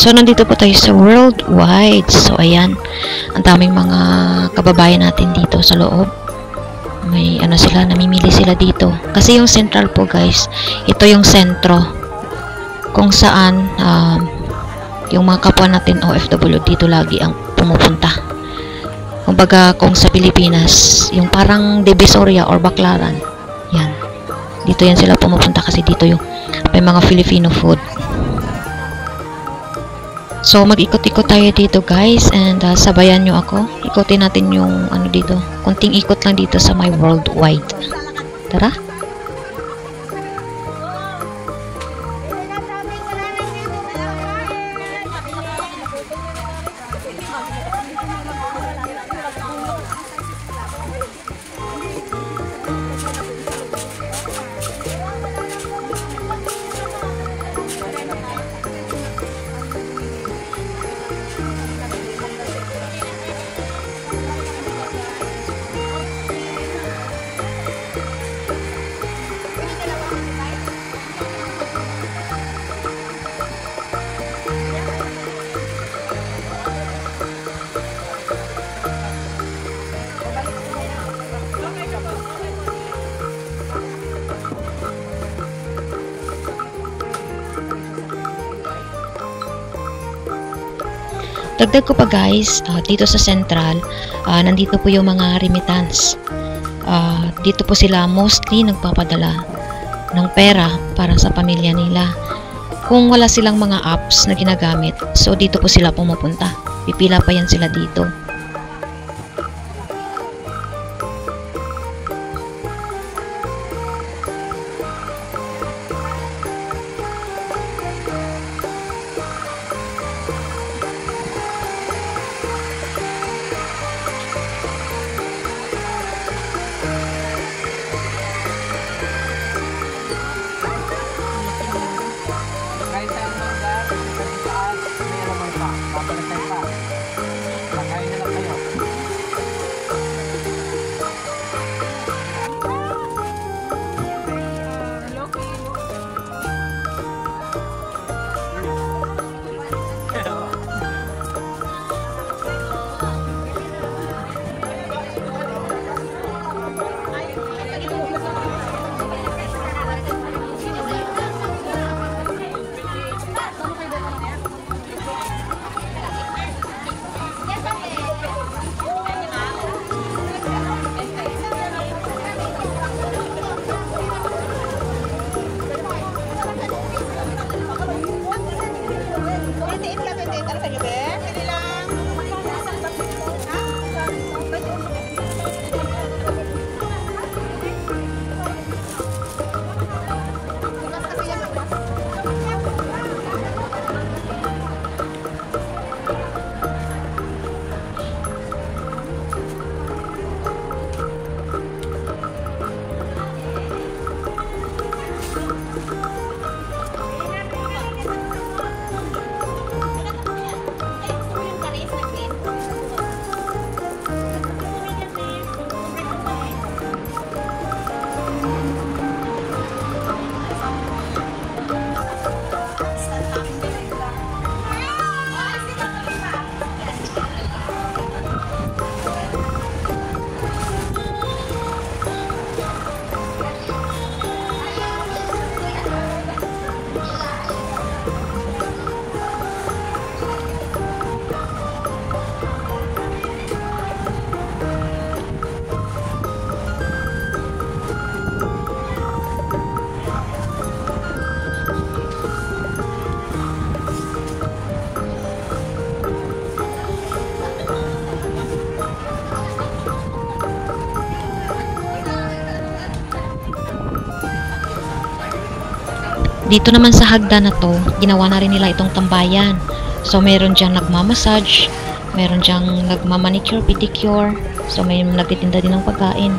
So, nandito po tayo sa Worldwide. So, ayan. Ang daming mga kababayan natin dito sa loob. May ano sila, namimili sila dito. Kasi yung central po guys, ito yung sentro. Kung saan, yung mga kapwa natin OFW dito lagi ang pumupunta. Kumbaga, kung sa Pilipinas, yung parang Divisoria or Baclaran, yan. Dito yan sila pumupunta kasi dito yung may mga Filipino food. So, mag-ikot-ikot tayo dito guys and sabayan nyo ako. Ikutin natin yung ano dito. Kunting ikot lang dito sa my Worldwide. Tara! Dagdag ko pa guys, dito sa Central, nandito po yung mga remittance. Dito po sila mostly nagpapadala ng pera para sa pamilya nila. Kung wala silang mga apps na ginagamit, so dito po sila pumupunta. Pipila pa yan sila dito. Dito naman sa hagdan na to, ginawa na rin nila itong tambayan. So, meron dyan nagmamassage, meron dyan nagmamanicure, pedicure. So, may nagtitinda din ng pagkain.